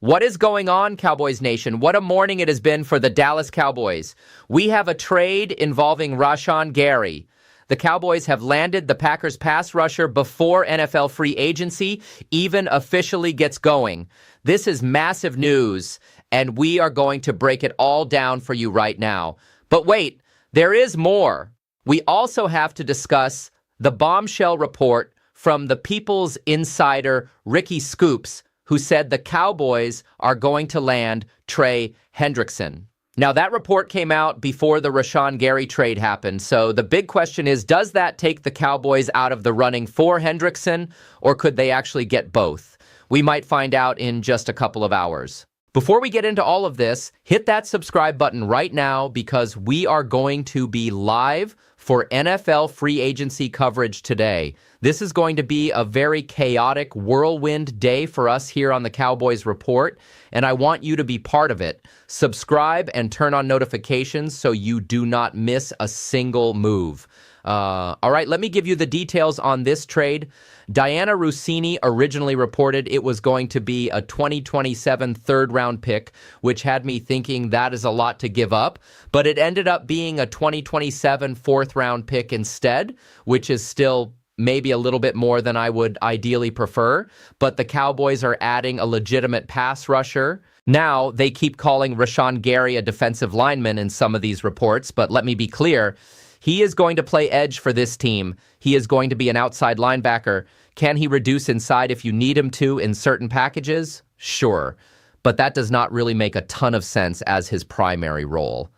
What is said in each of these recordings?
What is going on, Cowboys Nation? What a morning it has been for the Dallas Cowboys. We have a trade involving Rashan Gary. The Cowboys have landed the Packers pass rusher before NFL free agency even officially gets going. This is massive news, and we are going to break it all down for you right now. But wait, there is more. We also have to discuss the bombshell report from the People's Insider, Ricky Scoops, who said the Cowboys are going to land Trey Hendrickson. Now, that report came out before the Rashan Gary trade happened, so the big question is, does that take the Cowboys out of the running for Hendrickson, or could they actually get both? We might find out in just a couple of hours. Before we get into all of this, hit that subscribe button right now because we are going to be live for NFL free agency coverage today. This is going to be a very chaotic whirlwind day for us here on the Cowboys Report, and I want you to be part of it. Subscribe and turn on notifications so you do not miss a single move. All right, let me give you the details on this trade. Diana Rossini originally reported it was going to be a 2027 third-round pick, which had me thinking that is a lot to give up. But it ended up being a 2027 fourth-round pick instead, which is still maybe a little bit more than I would ideally prefer. But the Cowboys are adding a legitimate pass rusher. Now, they keep calling Rashan Gary a defensive lineman in some of these reports, but let me be clear. He is going to play edge for this team. He is going to be an outside linebacker. Can he reduce inside if you need him to in certain packages? Sure. But that does not really make a ton of sense as his primary role.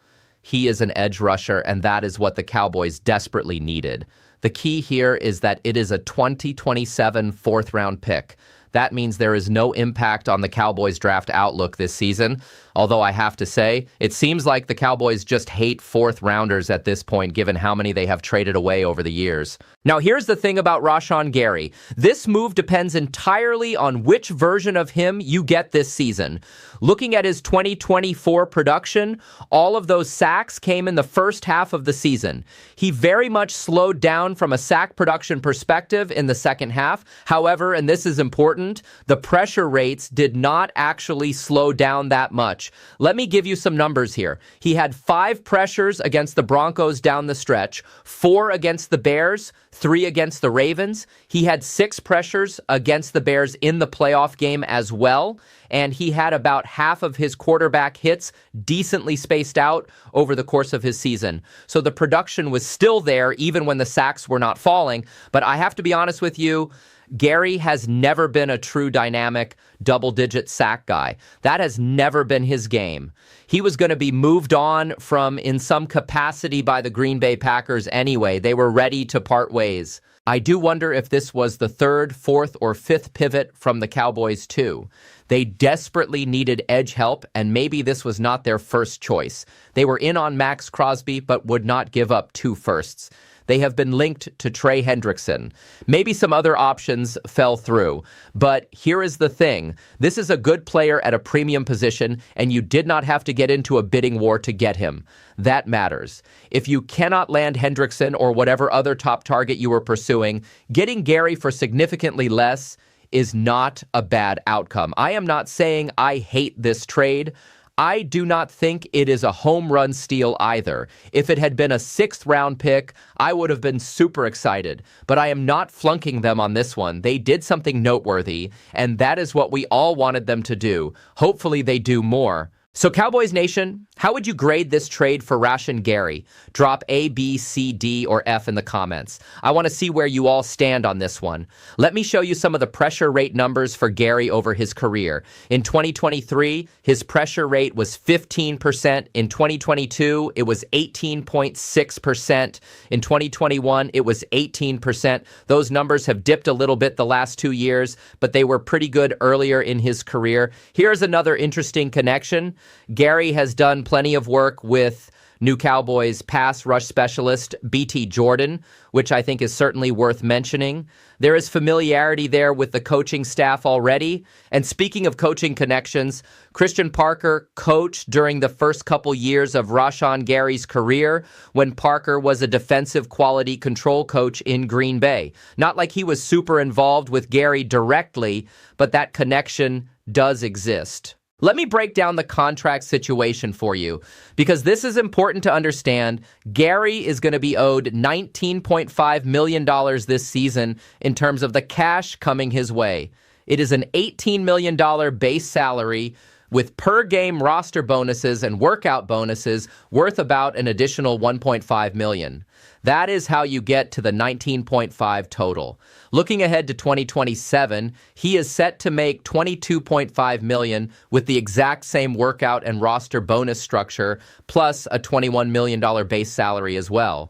He is an edge rusher, and that is what the Cowboys desperately needed. The key here is that it is a 2027 fourth-round pick. That means there is no impact on the Cowboys draft outlook this season. Although I have to say, it seems like the Cowboys just hate fourth rounders at this point, given how many they have traded away over the years. Now, here's the thing about Rashan Gary. This move depends entirely on which version of him you get this season. Looking at his 2024 production, all of those sacks came in the first half of the season. He very much slowed down from a sack production perspective in the second half. However, and this is important, the pressure rates did not actually slow down that much. Let me give you some numbers here. He had 5 pressures against the Broncos down the stretch, 4 against the Bears, 3 against the Ravens. He had 6 pressures against the Bears in the playoff game as well, and he had about half of his quarterback hits decently spaced out over the course of his season. So the production was still there even when the sacks were not falling, but I have to be honest with you, Gary has never been a true dynamic double-digit sack guy. That has never been his game. He was going to be moved on from in some capacity by the Green Bay Packers anyway. They were ready to part ways. I do wonder if this was the 3rd, 4th, or 5th pivot from the Cowboys too. They desperately needed edge help, and maybe this was not their first choice. They were in on Max Crosby, but would not give up 2 firsts. They have been linked to Trey Hendrickson. Maybe some other options fell through. But here is the thing. This is a good player at a premium position, and you did not have to get into a bidding war to get him. That matters. If you cannot land Hendrickson or whatever other top target you were pursuing, getting Gary for significantly less is not a bad outcome. I am not saying I hate this trade. I do not think it is a home run steal either. If it had been a 6th round pick, I would have been super excited. But I am not flunking them on this one. They did something noteworthy, and that is what we all wanted them to do. Hopefully they do more. So Cowboys Nation, how would you grade this trade for Rashan Gary? Drop A, B, C, D, or F in the comments. I want to see where you all stand on this one. Let me show you some of the pressure rate numbers for Gary over his career. In 2023, his pressure rate was 15%. In 2022, it was 18.6%. In 2021, it was 18%. Those numbers have dipped a little bit the last 2 years, but they were pretty good earlier in his career. Here's another interesting connection. Gary has done plenty of work with new Cowboys pass rush specialist B.T. Jordan, which I think is certainly worth mentioning. There is familiarity there with the coaching staff already. And speaking of coaching connections, Christian Parker coached during the first couple years of Rashan Gary's career when Parker was a defensive quality control coach in Green Bay. Not like he was super involved with Gary directly, but that connection does exist. Let me break down the contract situation for you, because this is important to understand. Gary is going to be owed $19.5 million this season in terms of the cash coming his way. It is an $18 million base salary with per-game roster bonuses and workout bonuses worth about an additional $1.5 million. That is how you get to the 19.5 total. Looking ahead to 2027, he is set to make $22.5 million with the exact same workout and roster bonus structure, plus a $21 million base salary as well.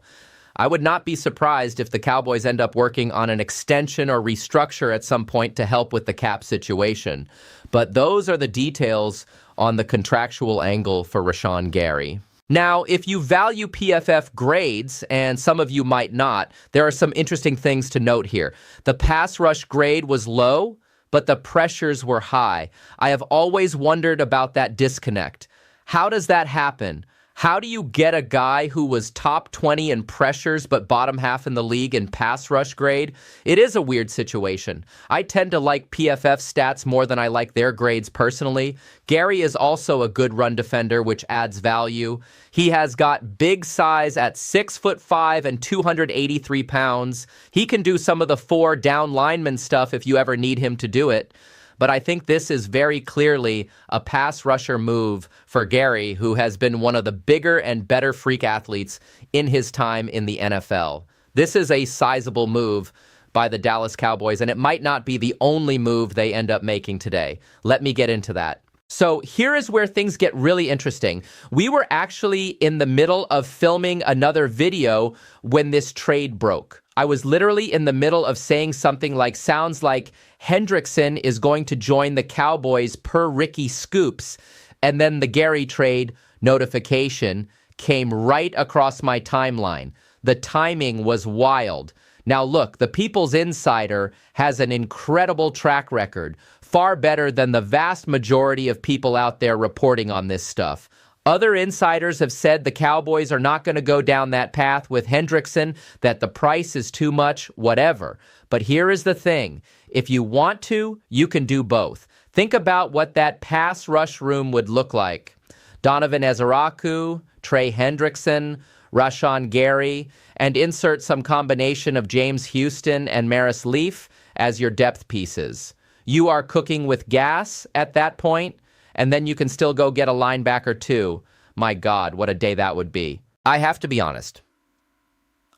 I would not be surprised if the Cowboys end up working on an extension or restructure at some point to help with the cap situation. But those are the details on the contractual angle for Rashan Gary. Now, if you value PFF grades, and some of you might not, there are some interesting things to note here. The pass rush grade was low, but the pressures were high. I have always wondered about that disconnect. How does that happen? How do you get a guy who was top 20 in pressures but bottom half in the league in pass rush grade? It is a weird situation. I tend to like PFF stats more than I like their grades personally. Gary is also a good run defender, which adds value. He has got big size at 6'5" and 283 pounds. He can do some of the 4 down lineman stuff if you ever need him to do it. But I think this is very clearly a pass rusher move for Gary, who has been one of the bigger and better freak athletes in his time in the NFL. This is a sizable move by the Dallas Cowboys, and it might not be the only move they end up making today. Let me get into that. So here is where things get really interesting. We were actually in the middle of filming another video when this trade broke. I was literally in the middle of saying something like, sounds like Hendrickson is going to join the Cowboys per Ricky Scoops. And then the Gary trade notification came right across my timeline. The timing was wild. Now look, the People's Insider has an incredible track record, far better than the vast majority of people out there reporting on this stuff. Other insiders have said the Cowboys are not going to go down that path with Hendrickson, that the price is too much, whatever. But here is the thing. If you want to, you can do both. Think about what that pass rush room would look like. Donovan Ezeraku, Trey Hendrickson, Rashan Gary, and insert some combination of James Houston and Maris Leaf as your depth pieces. You are cooking with gas at that point, and then you can still go get a linebacker too. My God, what a day that would be. I have to be honest.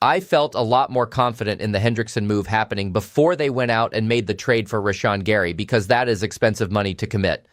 I felt a lot more confident in the Hendrickson move happening before they went out and made the trade for Rashan Gary, because that is expensive money to commit.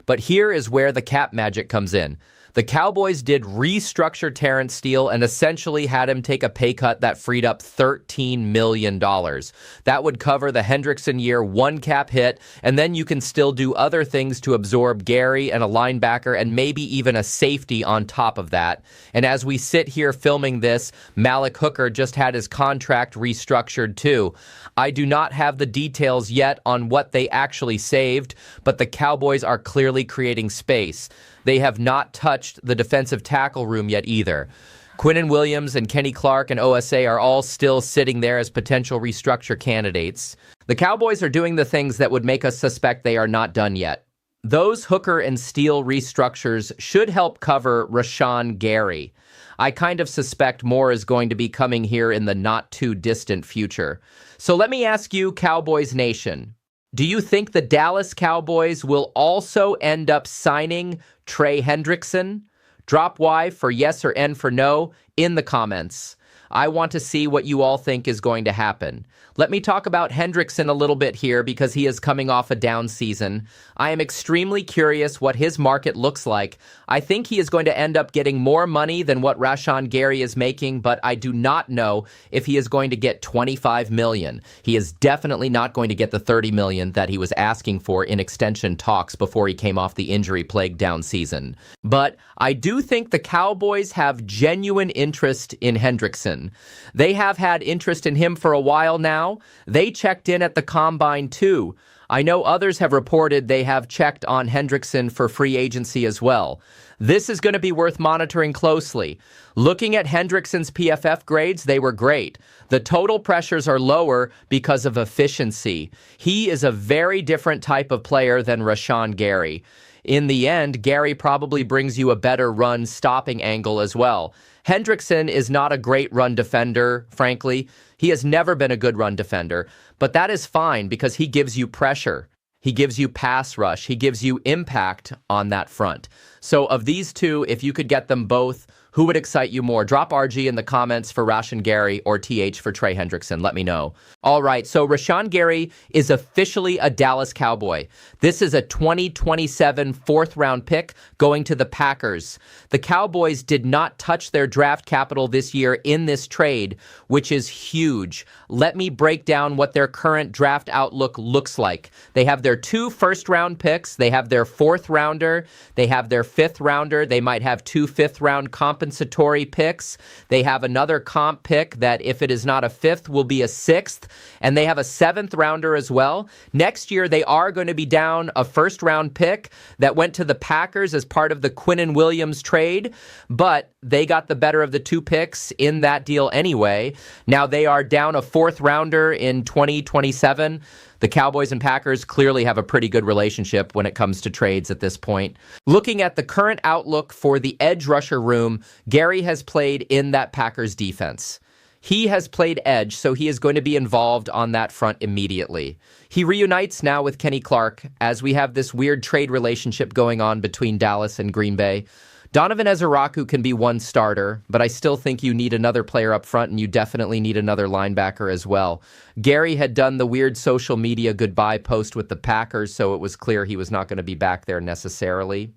But here is where the cap magic comes in. The Cowboys did restructure Terrence Steele and essentially had him take a pay cut that freed up $13 million. That would cover the Hendrickson year 1 cap hit, and then you can still do other things to absorb Gary and a linebacker and maybe even a safety on top of that. And as we sit here filming this, Malik Hooker just had his contract restructured too. I do not have the details yet on what they actually saved, but the Cowboys are clearly creating space. They have not touched the defensive tackle room yet either. Quinnen Williams and Kenny Clark and OSA are all still sitting there as potential restructure candidates. The Cowboys are doing the things that would make us suspect they are not done yet. Those Hooker and Steele restructures should help cover Rashan Gary. I kind of suspect more is going to be coming here in the not too distant future. So let me ask you, Cowboys Nation, do you think the Dallas Cowboys will also end up signing Trey Hendrickson? Drop Y for yes or N for no in the comments. I want to see what you all think is going to happen. Let me talk about Hendrickson a little bit here because he is coming off a down season. I am extremely curious what his market looks like. I think he is going to end up getting more money than what Rashan Gary is making, but I do not know if he is going to get $25 million. He is definitely not going to get the $30 million that he was asking for in extension talks before he came off the injury-plagued down season. But I do think the Cowboys have genuine interest in Hendrickson. They have had interest in him for a while now. They checked in at the Combine too. I know others have reported they have checked on Hendrickson for free agency as well. This is going to be worth monitoring closely. Looking at Hendrickson's PFF grades, they were great. The total pressures are lower because of efficiency. He is a very different type of player than Rashan Gary. In the end, Gary probably brings you a better run stopping angle as well. Hendrickson is not a great run defender, frankly. He has never been a good run defender, but that is fine because he gives you pressure. He gives you pass rush. He gives you impact on that front. So of these two, if you could get them both, who would excite you more? Drop RG in the comments for Rashan Gary or TH for Trey Hendrickson. Let me know. All right, so Rashan Gary is officially a Dallas Cowboy. This is a 2027 fourth-round pick going to the Packers. The Cowboys did not touch their draft capital this year in this trade, which is huge. Let me break down what their current draft outlook looks like. They have their 2 first-round picks. They have their 4th rounder. They have their 5th rounder. They might have 2 fifth-round compensatory picks. They have another comp pick that, if it is not a 5th, will be a 6th. And they have a 7th rounder as well. Next year, they are going to be down a first-round pick that went to the Packers as part of the Quinnen Williams trade, but they got the better of the 2 picks in that deal anyway. Now they are down a 4th rounder in 2027. The Cowboys and Packers clearly have a pretty good relationship when it comes to trades at this point. Looking at the current outlook for the edge rusher room, Gary has played in that Packers defense. He has played edge, so he is going to be involved on that front immediately. He reunites now with Kenny Clark as we have this weird trade relationship going on between Dallas and Green Bay. Donovan Ezeraku can be one starter, but I still think you need another player up front, and you definitely need another linebacker as well. Gary had done the weird social media goodbye post with the Packers, so it was clear he was not going to be back there necessarily.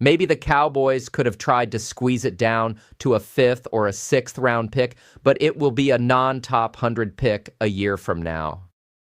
Maybe the Cowboys could have tried to squeeze it down to a 5th or a 6th round pick, but it will be a non-top 100 pick a year from now.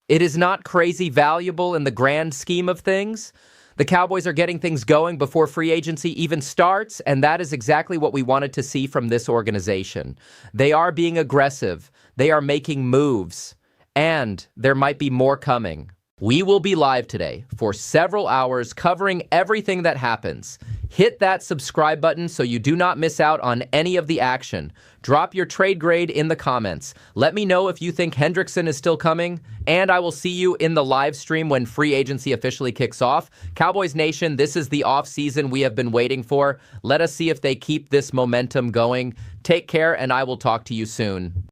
It is not crazy valuable in the grand scheme of things. The Cowboys are getting things going before free agency even starts, and that is exactly what we wanted to see from this organization. They are being aggressive, they are making moves, and there might be more coming. We will be live today for several hours covering everything that happens. Hit that subscribe button so you do not miss out on any of the action. Drop your trade grade in the comments. Let me know if you think Hendrickson is still coming, and I will see you in the live stream when free agency officially kicks off. Cowboys Nation, this is the off season we have been waiting for. Let us see if they keep this momentum going. Take care, and I will talk to you soon.